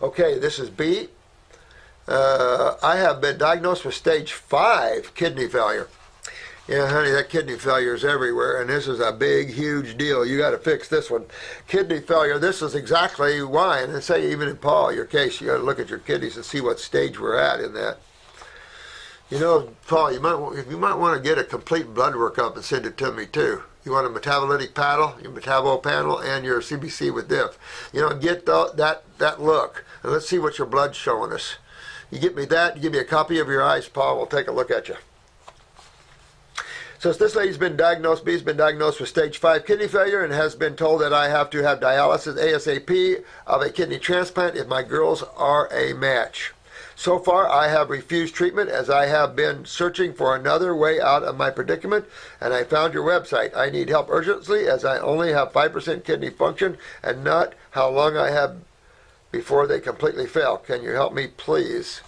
Okay, this is B. I have been diagnosed with stage 5 kidney failure. Yeah, honey, that kidney failure is everywhere, and this is a big, huge deal. You got to fix this one. Kidney failure, this is exactly why. And I say, even in Paul, your case, you got to look at your kidneys and see what stage we're at in that. You know, Paul, you might want to get a complete blood workup and send it to me too. You want a metabolitic panel, your metabo panel, and your CBC with diff. You know, get that look, and let's see what your blood's showing us. You get me that, you give me a copy of your eyes, Paul, we'll take a look at you. So this lady's been diagnosed, B's been diagnosed with stage 5 kidney failure and has been told that I have to have dialysis ASAP of a kidney transplant if my girls are a match. So far, I have refused treatment as I have been searching for another way out of my predicament, and I found your website. I need help urgently as I only have 5% kidney function and not how long I have before they completely fail. Can you help me, please?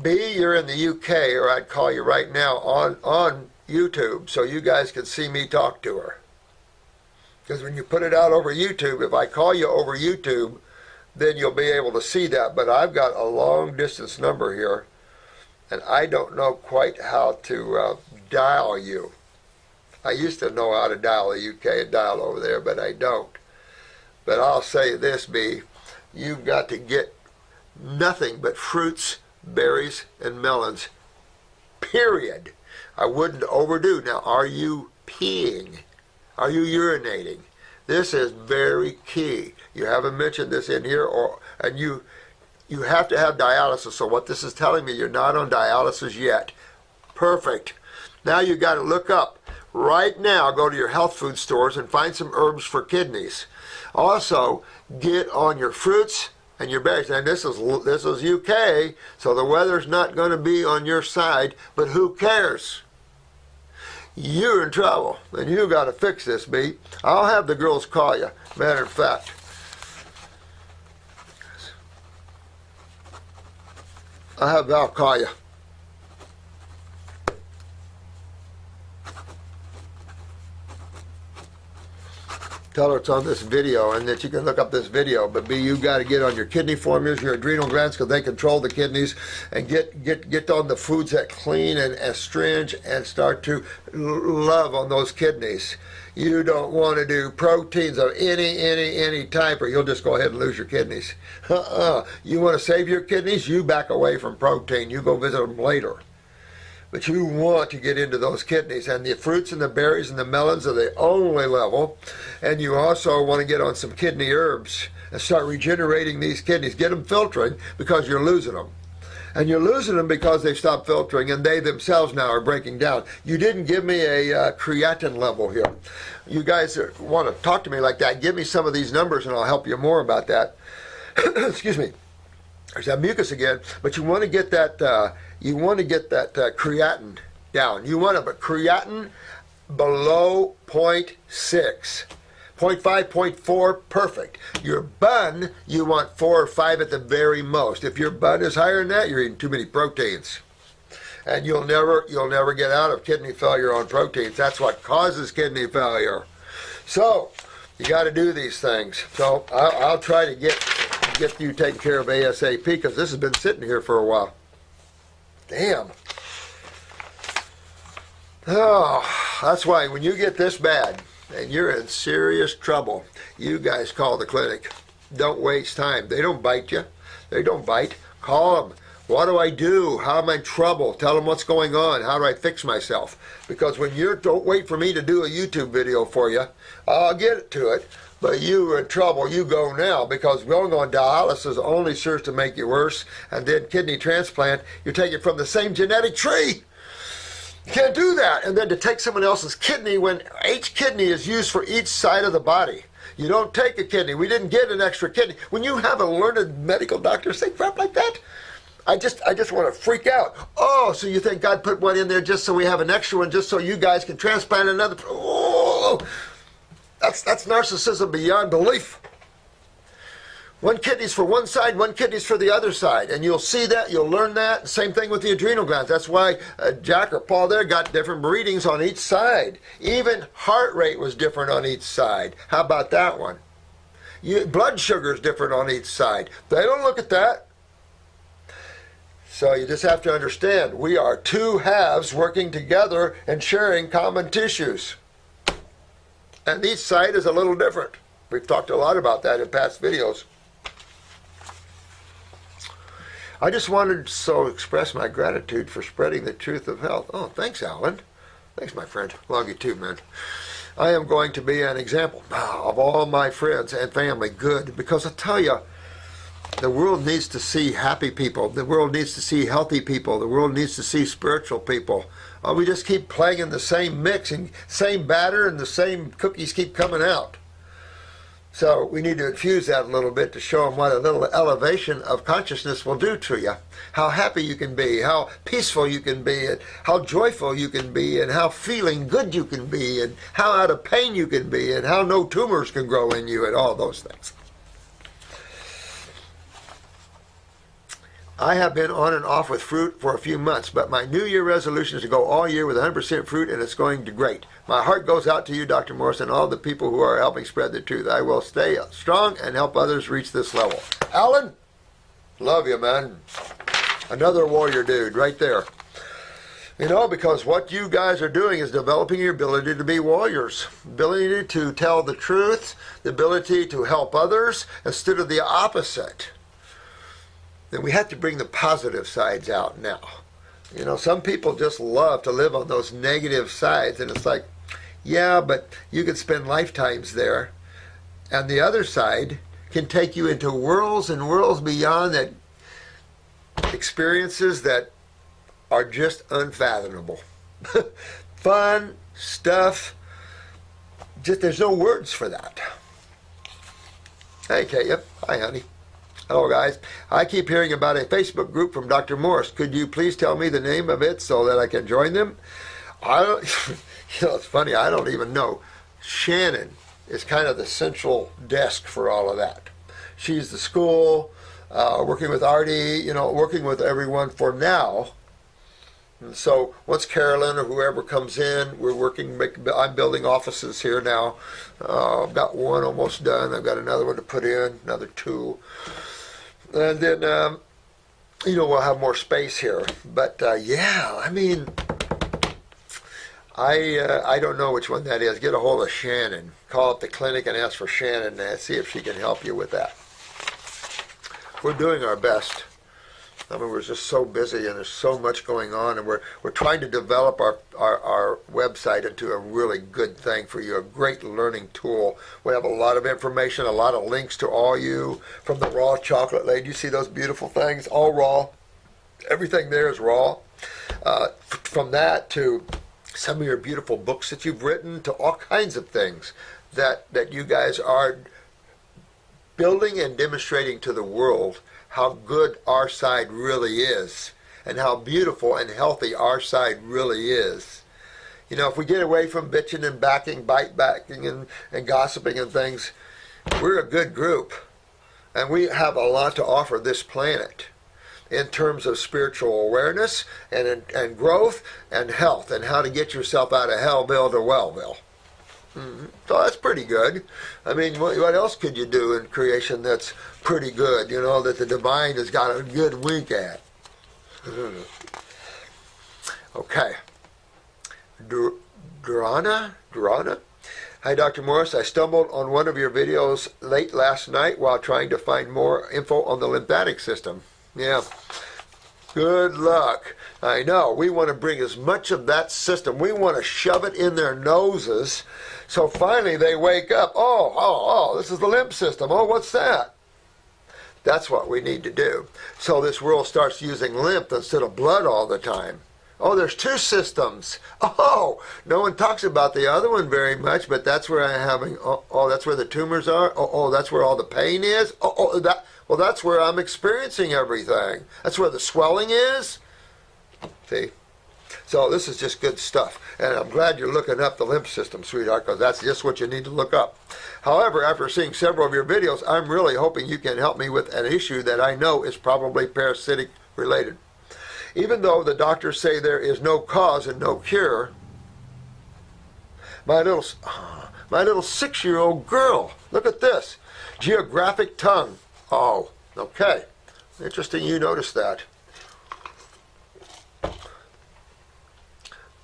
B, you're in the UK, or I'd call you right now on YouTube so you guys can see me talk to her. Because when you put it out over YouTube, if I call you over YouTube, then you'll be able to see that. But I've got a long distance number here, and I don't know quite how to dial you. I used to know how to dial the UK and dial over there, but I don't. But I'll say this, B, you've got to get nothing but fruits, berries, and melons, period. I wouldn't overdo. Now, are you peeing? Are you urinating? This is very key. You haven't mentioned this in here, and you have to have dialysis. So what this is telling me, you're not on dialysis yet. Perfect. Now you got to look up. Right now, go to your health food stores and find some herbs for kidneys. Also, get on your fruits and your berries. And this is UK, so the weather's not going to be on your side, but who cares? You're in trouble, and you got to fix this, B. I'll have the girls call you. Matter of fact, I'll have Val call you. Tell her it's on this video and that you can look up this video. But B, you got to get on your kidney formulas, your adrenal glands, because they control the kidneys, and get on the foods that clean and astringe and start to love on those kidneys. You don't want to do proteins of any type, or you'll just go ahead and lose your kidneys. You want to save your kidneys? You back away from protein. You go visit them later. But you want to get into those kidneys, and the fruits and the berries and the melons are the only level. And you also want to get on some kidney herbs and start regenerating these kidneys. Get them filtering because you're losing them. And you're losing them because they've stopped filtering, and they themselves now are breaking down. You didn't give me a creatinine level here. You guys want to talk to me like that. Give me some of these numbers, and I'll help you more about that. Excuse me. There's that mucus again. But you want to get that creatinine down. You want a creatinine below 0.6. 0.5, 0.4, perfect. Your bun, you want 4 or 5 at the very most. If your bun is higher than that, you're eating too many proteins. And you'll never get out of kidney failure on proteins. That's what causes kidney failure. So, you got to do these things. So, I'll try to get you taken care of ASAP, because this has been sitting here for a while. Damn. Oh, that's why when you get this bad and you're in serious trouble, you guys call the clinic. Don't waste time. They don't bite you. They don't bite. Call them. What do I do? How am I in trouble? Tell them what's going on. How do I fix myself? Because when don't wait for me to do a YouTube video for you. I'll get to it. But you are in trouble. You go now, because going on dialysis only serves to make you worse. And then kidney transplant, you're taking from the same genetic tree. You can't do that. And then to take someone else's kidney when each kidney is used for each side of the body. You don't take a kidney. We didn't get an extra kidney. When you have a learned medical doctor say crap like that, I just want to freak out. Oh, so you think God put one in there just so we have an extra one, just so you guys can transplant another? Oh, that's narcissism beyond belief. One kidney's for one side, one kidney's for the other side. And you'll see that, you'll learn that. Same thing with the adrenal glands. That's why Jack or Paul there got different readings on each side. Even heart rate was different on each side. How about that one? Blood sugar is different on each side. They don't look at that. So you just have to understand, we are two halves working together and sharing common tissues. And each side is a little different. We've talked a lot about that in past videos. I just wanted to express my gratitude for spreading the truth of health. Oh, thanks, Alan. Thanks, my friend. Love you too, man. I am going to be an example of all my friends and family good, because I tell you, the world needs to see happy people. The world needs to see healthy people. The world needs to see spiritual people. We just keep playing in the same mix and same batter, and the same cookies keep coming out. So we need to infuse that a little bit to show them what a little elevation of consciousness will do to you. How happy you can be, how peaceful you can be, and how joyful you can be, and how feeling good you can be, and how out of pain you can be, and how no tumors can grow in you, and all those things. I have been on and off with fruit for a few months, but my New Year resolution is to go all year with 100% fruit, and it's going to great. My heart goes out to you, Dr. Morris, and all the people who are helping spread the truth. I will stay strong and help others reach this level. Alan, love you, man. Another warrior dude right there. You know, because what you guys are doing is developing your ability to be warriors. Ability to tell the truth, the ability to help others instead of the opposite. Then we have to bring the positive sides out now. You know, some people just love to live on those negative sides, and it's like, yeah, but you could spend lifetimes there. And the other side can take you into worlds and worlds beyond that, experiences that are just unfathomable. Fun stuff, just there's no words for that. Hey, Kate, yep. Hi, honey. Hello, guys. I keep hearing about a Facebook group from Dr. Morris. Could you please tell me the name of it so that I can join them? I don't, you know, it's funny, I don't even know. Shannon is kind of the central desk for all of that. She's the school, working with Artie, you know, working with everyone for now. And so once Carolyn or whoever comes in, we're working, I'm building offices here now. I've got one almost done. I've got another one to put in, another two. And then, you know, we'll have more space here. But, yeah, I mean, I don't know which one that is. Get a hold of Shannon. Call up the clinic and ask for Shannon and see if she can help you with that. We're doing our best. I mean, we're just so busy and there's so much going on, and we're trying to develop our website into a really good thing for you, a great learning tool. We have a lot of information, a lot of links to all you, from the raw chocolate lady. You see those beautiful things, all raw. Everything there is raw. From that to some of your beautiful books that you've written, to all kinds of things that you guys are building and demonstrating to the world how good our side really is, and how beautiful and healthy our side really is. You know, if we get away from bitching and bite-backing and gossiping and things, we're a good group. And we have a lot to offer this planet in terms of spiritual awareness and growth and health, and how to get yourself out of Hellville to Wellville. So that's pretty good. I mean, what else could you do in creation that's pretty good, you know, that the divine has got a good wink at? Okay. Durana? Hi, Dr. Morris. I stumbled on one of your videos late last night while trying to find more info on the lymphatic system. Yeah. Good luck. I know. We want to bring as much of that system. We want to shove it in their noses. So finally they wake up. Oh, this is the lymph system. Oh, what's that? That's what we need to do. So this world starts using lymph instead of blood all the time. Oh, there's two systems. Oh, no one talks about the other one very much, but that's where I'm having, that's where the tumors are. Oh, that's where all the pain is. Well, that's where I'm experiencing everything. That's where the swelling is. See? So this is just good stuff. And I'm glad you're looking up the lymph system, sweetheart, because that's just what you need to look up. However, after seeing several of your videos, I'm really hoping you can help me with an issue that I know is probably parasitic related. Even though the doctors say there is no cause and no cure, my My little 6-year-old girl. Look at this. Geographic tongue. Oh, okay. Interesting you noticed that.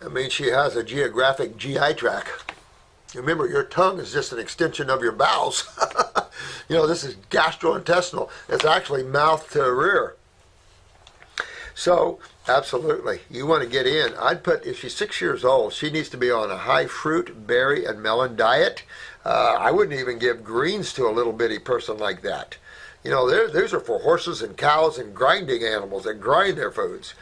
I mean, she has a geographic GI tract. Remember, your tongue is just an extension of your bowels. You know, this is gastrointestinal. It's actually mouth to rear. So, absolutely, you want to get in. I'd put, if she's 6 years old, she needs to be on a high fruit, berry, and melon diet. I wouldn't even give greens to a little bitty person like that. You know, those are for horses and cows and grinding animals that grind their foods.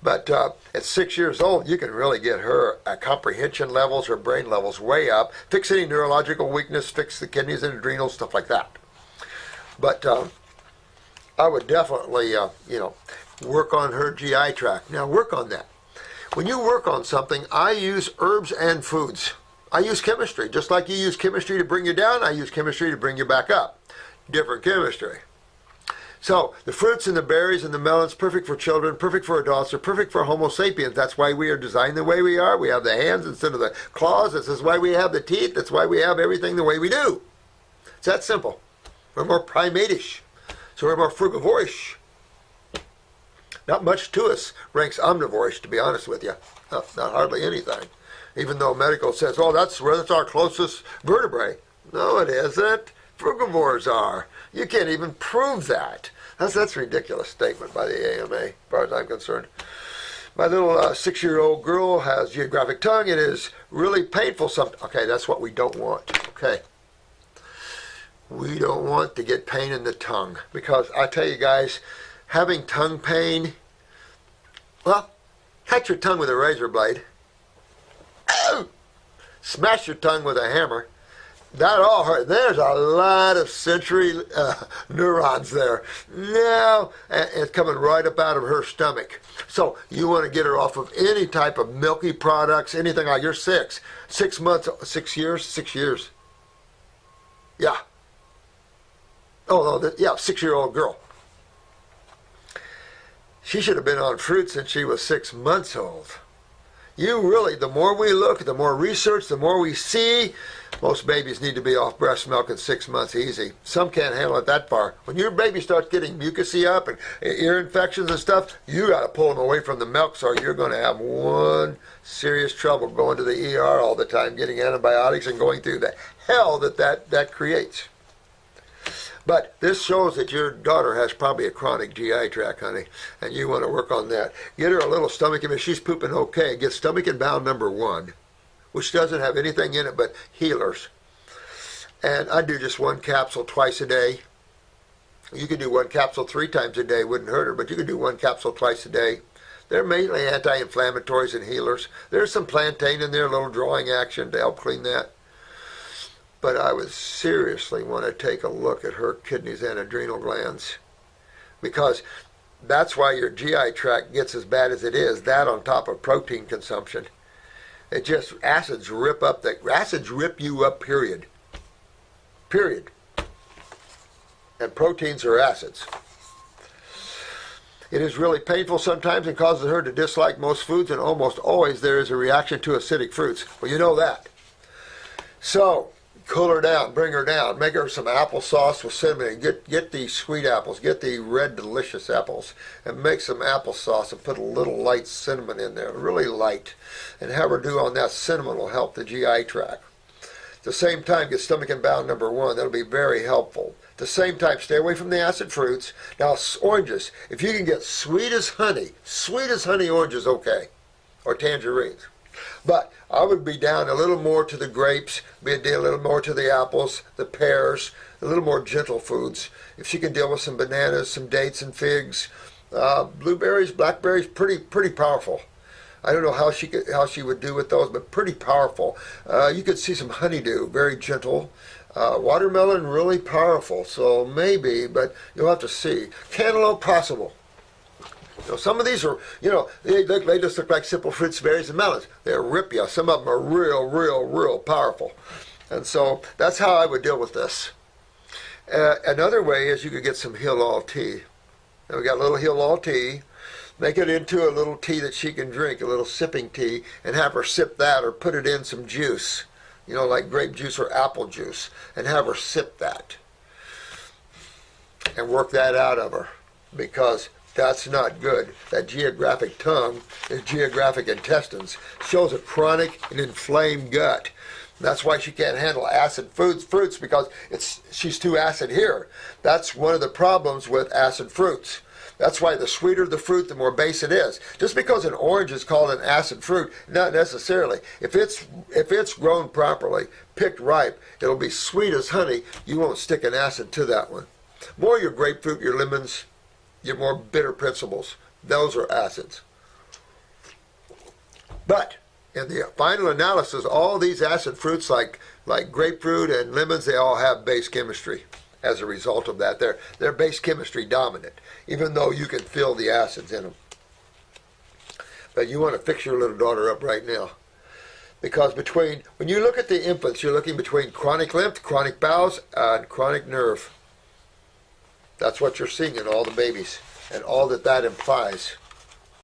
But at 6 years old, you can really get her comprehension levels, her brain levels way up, fix any neurological weakness, fix the kidneys and adrenals, stuff like that. But I would definitely, work on her GI tract. Now, work on that. When you work on something, I use herbs and foods. I use chemistry. Just like you use chemistry to bring you down, I use chemistry to bring you back up. Different chemistry. So, the fruits and the berries and the melons, perfect for children, perfect for adults, are perfect for Homo sapiens. That's why we are designed the way we are. We have the hands instead of the claws. This is why we have the teeth. That's why we have everything the way we do. It's that simple. We're more primate-ish. So we're more frugivore-ish. Not much to us ranks omnivore-ish, to be honest with you. Not hardly anything. Even though medical says, oh, that's our closest vertebrae. No, it isn't. Frugivores are. You can't even prove that. That's a ridiculous statement by the AMA, as far as I'm concerned. My little 6-year-old girl has geographic tongue. It is really painful. Okay, that's what we don't want. Okay. We don't want to get pain in the tongue. Because I tell you guys, having tongue pain, well, cut your tongue with a razor blade. Ow! Smash your tongue with a hammer. That all hurt. There's a lot of sensory neurons there. Now, it's coming right up out of her stomach. So you want to get her off of any type of milky products, anything like you're 6 months, 6 years, 6 years. Yeah. Oh, no, yeah, 6-year-old girl. She should have been on fruit since she was 6 months old. You really, the more we look, the more research, the more we see, most babies need to be off breast milk at 6 months easy. Some can't handle it that far. When your baby starts getting mucusy up and ear infections and stuff, you got to pull them away from the milk, or you're going to have one serious trouble going to the ER all the time, getting antibiotics and going through the hell that creates. But this shows that your daughter has probably a chronic GI tract, honey, and you want to work on that. Get her a little stomach, and if she's pooping okay, get stomach and bowel number 1, which doesn't have anything in it but healers. And I do just 1 capsule twice a day. You could do 1 capsule 3 times a day, wouldn't hurt her, but you could do 1 capsule twice a day. They're mainly anti-inflammatories and healers. There's some plantain in there, a little drawing action to help clean that. But I would seriously want to take a look at her kidneys and adrenal glands, because that's why your GI tract gets as bad as it is, that on top of protein consumption. It just, acids rip you up, period. Period. And proteins are acids. It is really painful sometimes and causes her to dislike most foods, and almost always there is a reaction to acidic fruits. Well, you know that. So, cool her down, bring her down, make her some applesauce with cinnamon. Get the sweet apples, get the red delicious apples, and make some applesauce and put a little light cinnamon in there, really light, and have her do on that. Cinnamon will help the GI tract. At the same time, get stomach and bowel number 1. That'll be very helpful. At the same time, stay away from the acid fruits. Now, oranges, if you can get sweet as honey oranges, okay, or tangerines. But I would be down a little more to the grapes, be a little more to the apples, the pears, a little more gentle foods. If she can deal with some bananas, some dates and figs, blueberries, blackberries, pretty powerful. I don't know how she would do with those, but pretty powerful. You could see some honeydew, very gentle. Watermelon, really powerful. So maybe, but you'll have to see. Cantaloupe, possible. Some of these are, they just look like simple fruits, berries, and melons. They'll rip you. Some of them are real powerful. And so that's how I would deal with this. Another way is you could get some Heal-All tea. Now we got a little Heal-All tea. Make it into a little tea that she can drink, a little sipping tea, and have her sip that or put it in some juice. like grape juice or apple juice, and have her sip that and work that out of her, because that's not good. That geographic tongue is geographic intestines, shows a chronic and inflamed gut. That's why she can't handle acid fruits, because she's too acid here. That's one of the problems with acid fruits. That's why the sweeter the fruit, the more base it is. Just because an orange is called an acid fruit, not necessarily. If it's grown properly, picked ripe, it'll be sweet as honey. You won't stick an acid to that one. More your grapefruit, your lemons, your more bitter principles, those are acids. But in the final analysis, all these acid fruits like grapefruit and lemons, they all have base chemistry. As a result of that, they're base chemistry dominant, even though you can feel the acids in them. But you want to fix your little daughter up right now. Because when you look at the infants, you're looking between chronic lymph, chronic bowels, and chronic nerve. That's what you're seeing in all the babies, and all that implies.